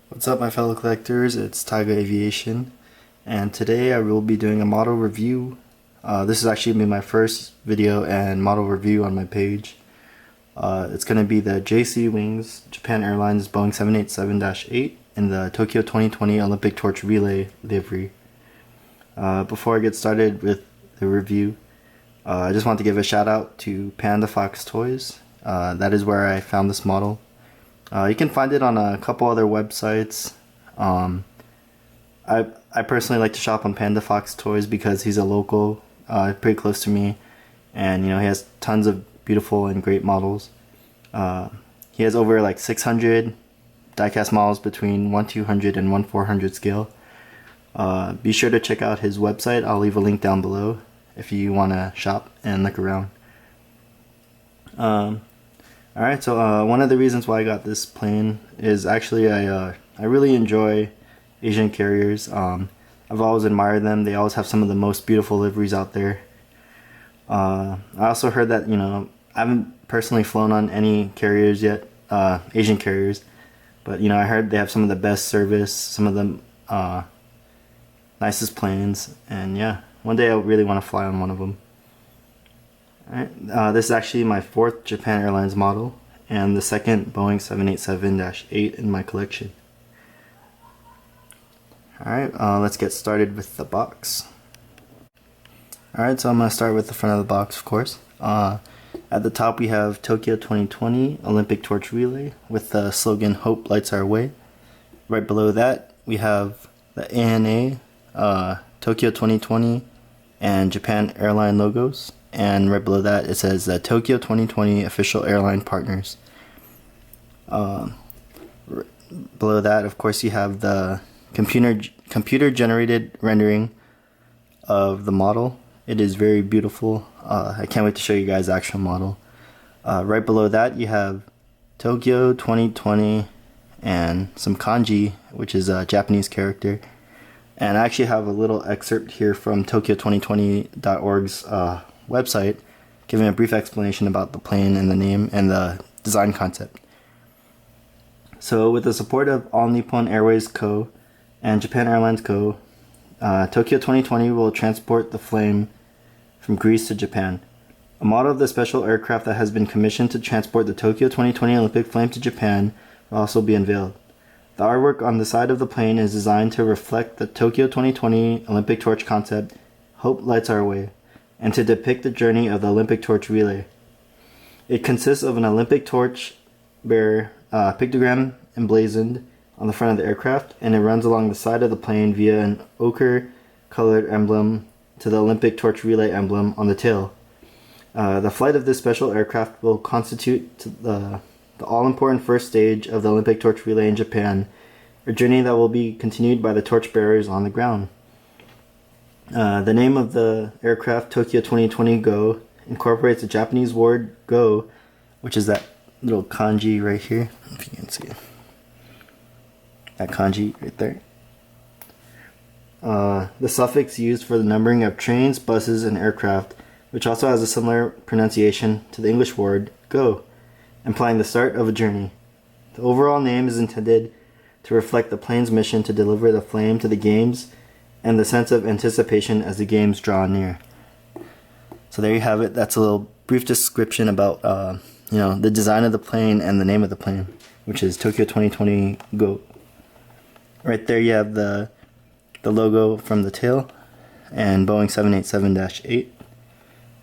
What's up, my fellow collectors? It's Taiga Aviation, and today I will be doing a model review. This is actually going to be my first video and model review on my page. It's going to be the JC Wings Japan Airlines Boeing 787-8 in the Tokyo 2020 Olympic Torch Relay livery. Before I get started with the review, I just want to give a shout out to Panda Fox Toys. That is where I found this model. You can find it on a couple other websites. I personally like to shop on Panda Fox Toys because he's a local, pretty close to me, and he has tons of beautiful and great models. He has over like 600 diecast models between 1/200 and 1/400 scale. Be sure to check out his website. I'll leave a link down below if you want to shop and look around. Alright, so one of the reasons why I got this plane is actually I really enjoy Asian carriers. I've always admired them. They always have some of the most beautiful liveries out there. I also heard that, I haven't personally flown on any carriers yet, Asian carriers, but I heard they have some of the best service, some of the nicest planes, and yeah, one day I really want to fly on one of them. Alright, this is actually my 4th Japan Airlines model and the 2nd Boeing 787-8 in my collection. Alright, let's get started with the box. Alright, so I'm going to start with the front of the box, of course. At the top we have Tokyo 2020 Olympic Torch Relay with the slogan "Hope Lights Our Way." Right below that we have the ANA, Tokyo 2020, and Japan Airline logos. And right below that it says the Tokyo 2020 official airline partners. Below that, of course, you have the computer generated rendering of the model. It is very beautiful. I can't wait to show you guys the actual model. Right below that you have Tokyo 2020 and some kanji, which is a Japanese character. And I actually have a little excerpt here from Tokyo2020.org's website, giving a brief explanation about the plane and the name and the design concept. So with the support of All Nippon Airways Co. and Japan Airlines Co., Tokyo 2020 will transport the flame from Greece to Japan. A model of the special aircraft that has been commissioned to transport the Tokyo 2020 Olympic flame to Japan will also be unveiled. The artwork on the side of the plane is designed to reflect the Tokyo 2020 Olympic torch concept, "Hope Lights Our Way," and to depict the journey of the Olympic torch relay. It consists of an Olympic torch bearer pictogram emblazoned on the front of the aircraft, and it runs along the side of the plane via an ochre-colored emblem to the Olympic torch relay emblem on the tail. The flight of this special aircraft will constitute the all-important first stage of the Olympic torch relay in Japan, a journey that will be continued by the torch bearers on the ground. The name of the aircraft, Tokyo 2020 Go, incorporates the Japanese word "go," which is that little kanji right here, if you can see that kanji right there. The suffix used for the numbering of trains, buses, and aircraft, which also has a similar pronunciation to the English word "go," implying the start of a journey. The overall name is intended to reflect the plane's mission to deliver the flame to the games and the sense of anticipation as the games draw near. So there you have it. That's a little brief description about the design of the plane and the name of the plane, which is Tokyo 2020 Go. Right there you have the logo from the tail and Boeing 787-8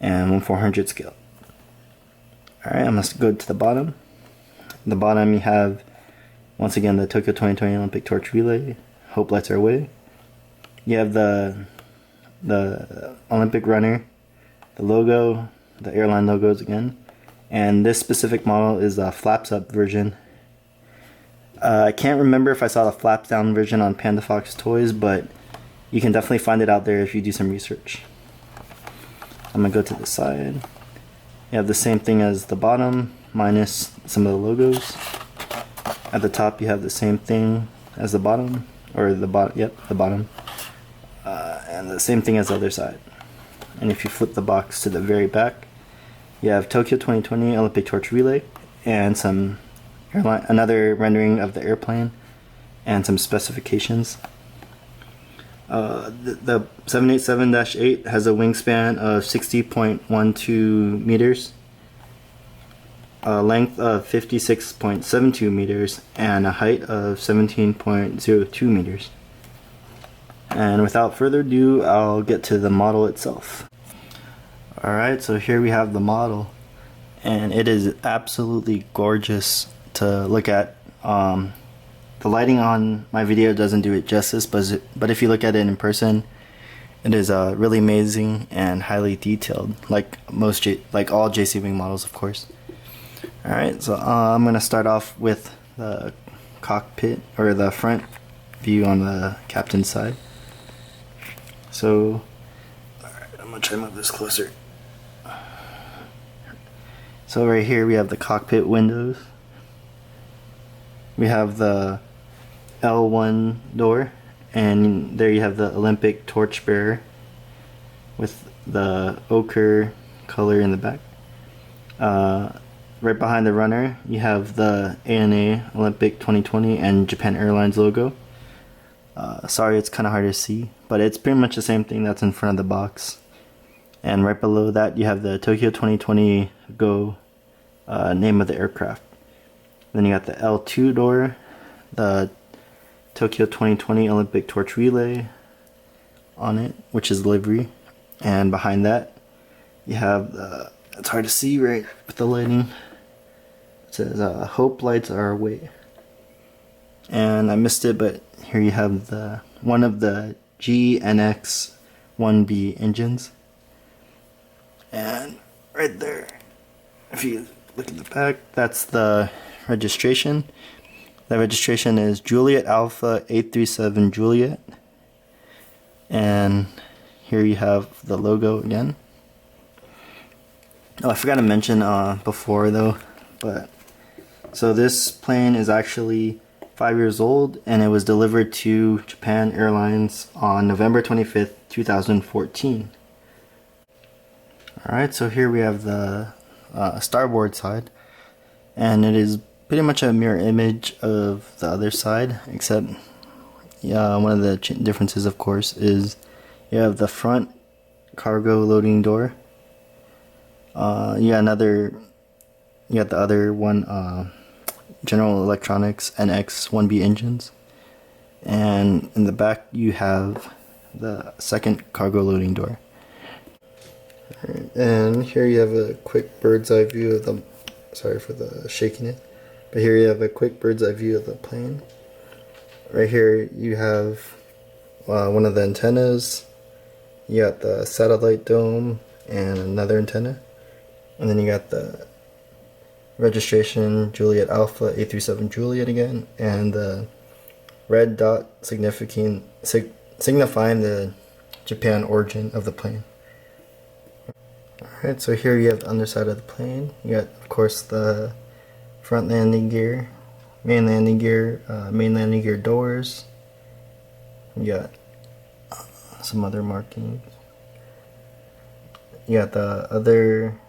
and 1/400 scale. Alright, I'm going to go to the bottom. At the bottom you have, once again, the Tokyo 2020 Olympic Torch Relay, "Hope Lights Our Way." You have the Olympic runner, the logo, the airline logos again, and this specific model is a flaps up version. I can't remember if I saw the flaps down version on Panda Fox Toys, but you can definitely find it out there if you do some research. I'm going to go to the side. You have the same thing as the bottom, minus some of the logos. At the top you have the same thing as the bottom, or the bottom. And the same thing as the other side. And if you flip the box to the very back, you have Tokyo 2020 Olympic Torch Relay and some another rendering of the airplane and some specifications. The 787-8 has a wingspan of 60.12 meters, a length of 56.72 meters, and a height of 17.02 meters. And without further ado, I'll get to the model itself. Alright, so here we have the model, and it is absolutely gorgeous to look at. The lighting on my video doesn't do it justice, but if you look at it in person, it is really amazing and highly detailed, like all JC Wing models, of course. Alright, so I'm going to start off with the cockpit, or the front view on the captain's side. So, alright, I'm going to try to move this closer. So right here we have the cockpit windows. We have the L1 door, and there you have the Olympic torchbearer with the ochre color in the back. Right behind the runner you have the ANA Olympic 2020 and Japan Airlines logo. Sorry, it's kind of hard to see, but it's pretty much the same thing that's in front of the box. And right below that you have the Tokyo 2020 Go name of the aircraft. Then you got the L2 door, the Tokyo 2020 Olympic Torch Relay on it, which is livery. And behind that you have the, it's hard to see right with the lighting, it says Hope Lights Our Way. And I missed it, but here you have the one of the GNX-1B engines. And right there, if you look at the back, that's the registration. The registration is Juliet Alpha 837 Juliet. And here you have the logo again. Oh, I forgot to mention before though, but so this plane is actually 5 years old, and it was delivered to Japan Airlines on November 25th, 2014. Alright, so here we have the starboard side, and it is pretty much a mirror image of the other side, except one of the differences, of course, is you have the front cargo loading door. You got the other one, General Electronics NX-1B engines, and in the back you have the second cargo loading door. And here you have a quick bird's eye view of the, sorry for the shaking it, but here you have a quick bird's eye view of the plane. Right here you have one of the antennas, you got the satellite dome and another antenna, and then you got the registration Juliet Alpha 837 Juliet again, and the red dot signifying the Japan origin of the plane. Alright, so here you have the underside of the plane. You got, of course, the front landing gear, main landing gear doors. You got some other markings. You got the other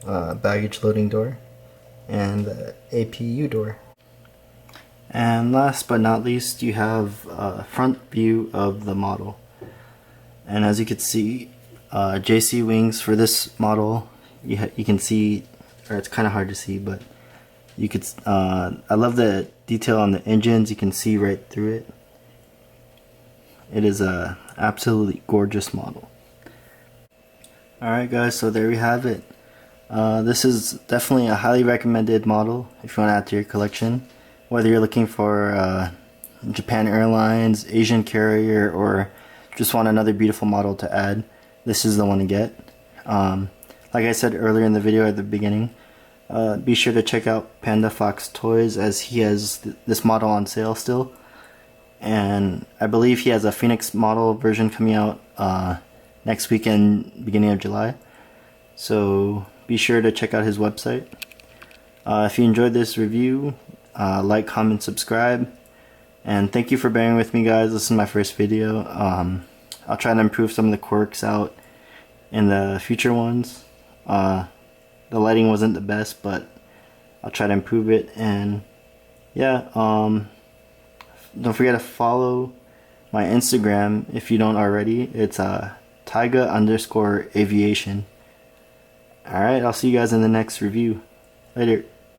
baggage loading door and the APU door. And last but not least, you have a front view of the model. And as you can see, JC wings for this model, you can see, or it's kind of hard to see, but you could. I love the detail on the engines. You can see right through it. It is a absolutely gorgeous model. Alright guys, so there we have it. This is definitely a highly recommended model if you want to add to your collection. Whether you're looking for Japan Airlines, Asian carrier, or just want another beautiful model to add, this is the one to get. Like I said earlier in the video at the beginning, be sure to check out Panda Fox Toys, as he has this model on sale still. And I believe he has a Phoenix model version coming out next weekend, beginning of July. So be sure to check out his website. If you enjoyed this review, like, comment, subscribe. And thank you for bearing with me, guys. This is my first video. I'll try to improve some of the quirks out in the future ones. The lighting wasn't the best, but I'll try to improve it. And yeah, Don't forget to follow my Instagram if you don't already. It's Taiga_aviation. Alright, I'll see you guys in the next review. Later.